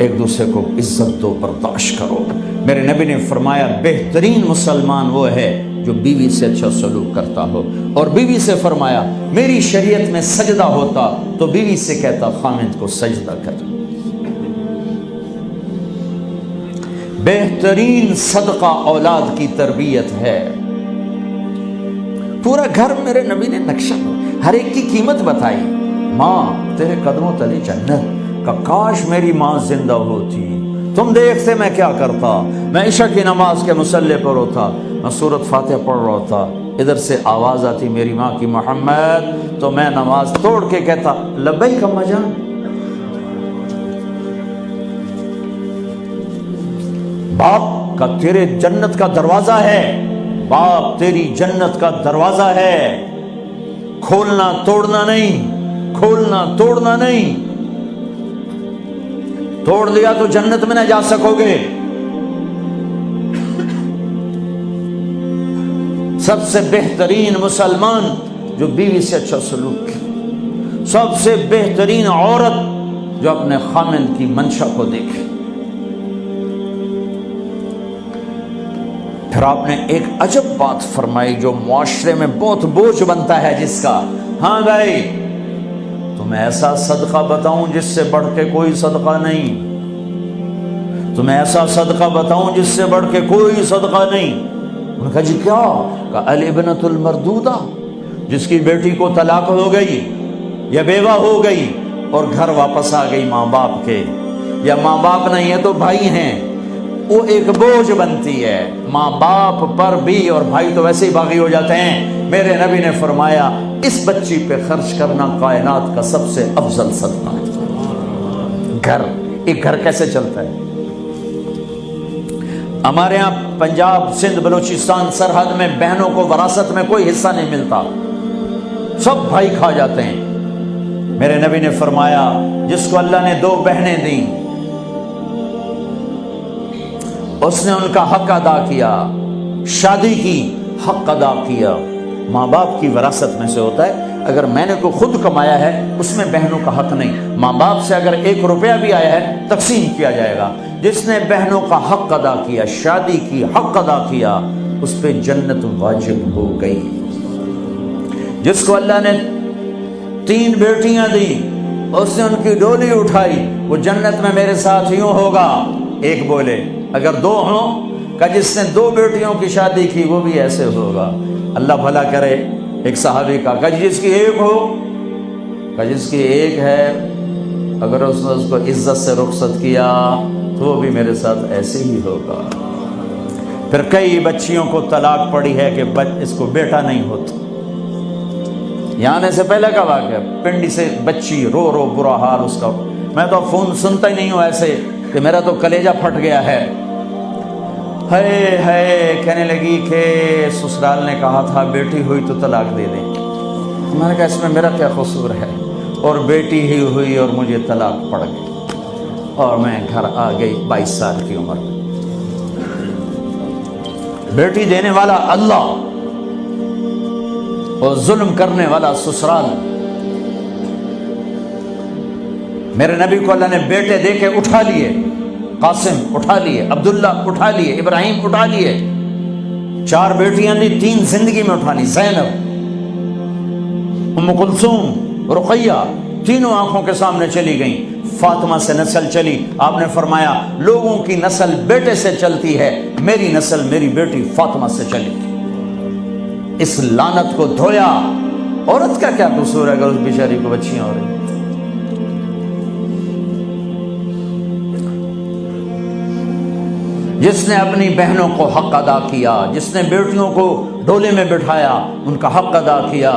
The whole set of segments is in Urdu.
ایک دوسرے کو عزت دو، برداشت کرو۔ میرے نبی نے فرمایا بہترین مسلمان وہ ہے جو بیوی سے اچھا سلوک کرتا ہو، اور بیوی سے فرمایا میری شریعت میں سجدہ ہوتا تو بیوی سے کہتا خامند کو سجدہ کر۔ بہترین صدقہ اولاد کی تربیت ہے۔ پورا گھر میرے نبی نے نقشہ، ہر ایک کی قیمت بتائی۔ ماں تیرے قدموں تلے جنت، کا کاش میری ماں زندہ ہوتی، تم دیکھتے میں کیا کرتا، میں عشاء کی نماز کے مصلی پر ہوتا، میں سورۃ فاتحہ پڑھ رہا ہوتا، ادھر سے آواز آتی میری ماں کی محمد، تو میں نماز توڑ کے کہتا لبیک اماں جان۔ باپ کا تیرے جنت کا دروازہ ہے، باپ تیری جنت کا دروازہ ہے، کھولنا توڑنا نہیں، کھولنا توڑنا نہیں، توڑ دیا تو جنت میں نہ جا سکو گے۔ سب سے بہترین مسلمان جو بیوی سے اچھا سلوک کرے، سب سے بہترین عورت جو اپنے خامند کی منشا کو دیکھے۔ پھر آپ نے ایک عجب بات فرمائی جو معاشرے میں بہت بوجھ بنتا ہے جس کا، ہاں بھائی تمہیں ایسا صدقہ بتاؤں جس سے بڑھ کے کوئی صدقہ نہیں، تمہیں ایسا صدقہ بتاؤں جس سے بڑھ کے کوئی صدقہ نہیں۔ انہوں نے کہا جی کیا؟ کہا الابنۃ المردودہ، جس کی بیٹی کو طلاق ہو گئی یا بیوہ ہو گئی اور گھر واپس آ گئی ماں باپ کے، یا ماں باپ نہیں ہے تو بھائی ہیں، وہ ایک بوجھ بنتی ہے ماں باپ پر بھی، اور بھائی تو ویسے ہی باغی ہو جاتے ہیں۔ میرے نبی نے فرمایا اس بچی پہ خرچ کرنا کائنات کا سب سے افضل صدقہ ہے۔ گھر، ایک گھر کیسے چلتا ہے؟ ہمارے ہاں پنجاب سندھ بلوچستان سرحد میں بہنوں کو وراثت میں کوئی حصہ نہیں ملتا، سب بھائی کھا جاتے ہیں۔ میرے نبی نے فرمایا جس کو اللہ نے 2 بہنیں دیں اس نے ان کا حق ادا کیا، شادی کی حق ادا کیا۔ ماں باپ کی وراثت میں سے ہوتا ہے، اگر میں نے کوئی خود کمایا ہے اس میں بہنوں کا حق نہیں، ماں باپ سے اگر 1 روپیہ بھی آیا ہے تقسیم کیا جائے گا۔ جس نے بہنوں کا حق ادا کیا، شادی کی حق ادا کیا، اس پہ جنت واجب ہو گئی۔ جس کو اللہ نے 3 بیٹیاں دی، اس نے ان کی ڈولی اٹھائی، وہ جنت میں میرے ساتھ یوں ہوگا۔ ایک بولے اگر 2 ہوں، کہ جس نے 2 بیٹیوں کی شادی کی وہ بھی ایسے ہوگا۔ اللہ بھلا کرے۔ ایک صحابی کا کہ جس کی 1 ہو، کہ جس کی 1 ہے، اگر اس نے اس کو عزت سے رخصت کیا تو وہ بھی میرے ساتھ ایسے ہی ہوگا۔ پھر کئی بچیوں کو طلاق پڑی ہے کہ اس کو بیٹا نہیں ہوتا۔ یہاں آنے سے پہلے کا واقعہ، پنڈی سے بچی رو رو برا حال اس کا، میں تو فون سنتا ہی نہیں ہوں ایسے کہ میرا تو کلیجہ پھٹ گیا ہے۔ ہے کہنے لگی کہ سسرال نے کہا تھا بیٹی ہوئی تو طلاق دے دیں۔ میں نے کہا اس میں میرا کیا قصور ہے، اور بیٹی ہی ہوئی اور مجھے طلاق پڑ گئی اور میں گھر آ گئی 22 سال کی عمر میں۔ بیٹی دینے والا اللہ اور ظلم کرنے والا سسرال۔ میرے نبی کو اللہ نے بیٹے دے کے اٹھا لیے، قاسم اٹھا لیے، عبداللہ اٹھا لیے، ابراہیم اٹھا لیے، 4 بیٹیاں دی، 3 زندگی میں اٹھانی، زینب، ام کلثوم، رقیہ، تینوں آنکھوں کے سامنے چلی گئیں۔ فاطمہ سے نسل چلی، آپ نے فرمایا لوگوں کی نسل بیٹے سے چلتی ہے، میری نسل میری بیٹی فاطمہ سے چلی۔ اس لعنت کو دھویا۔ عورت کا کیا قصور ہے اگر اس بیچاری کو بچیاں ہو رہی؟ جس نے اپنی بہنوں کو حق ادا کیا، جس نے بیٹیوں کو ڈولے میں بٹھایا، ان کا حق ادا کیا،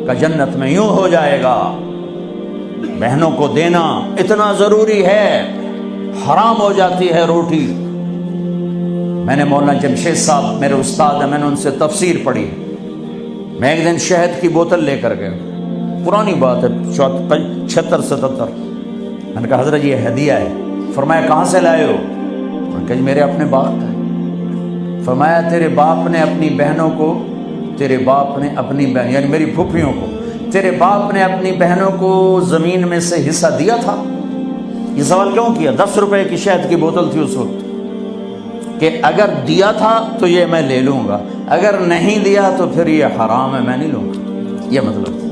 کہ جنت میں یوں ہو جائے گا۔ بہنوں کو دینا اتنا ضروری ہے، حرام ہو جاتی ہے روٹی۔ میں نے مولانا جمشید صاحب میرے استاد ہیں، میں نے ان سے تفسیر پڑھی۔ میں ایک دن شہد کی بوتل لے کر گیا، پرانی بات ہے 76-77۔ میں نے کہا حضرت یہ ہدیہ ہے۔ فرمایا کہاں سے لائے ہو؟ کہ میرے اپنے باپ ہے۔ فرمایا تیرے باپ نے اپنی بہنوں کو، تیرے باپ نے اپنی بہن یعنی میری پھوپھیوں کو، تیرے باپ نے اپنی بہنوں کو زمین میں سے حصہ دیا تھا؟ یہ سوال کیوں کیا؟ 10 روپے کی شہد کی بوتل تھی اس وقت، کہ اگر دیا تھا تو یہ میں لے لوں گا، اگر نہیں دیا تو پھر یہ حرام ہے، میں نہیں لوں گا، یہ مطلب تھا۔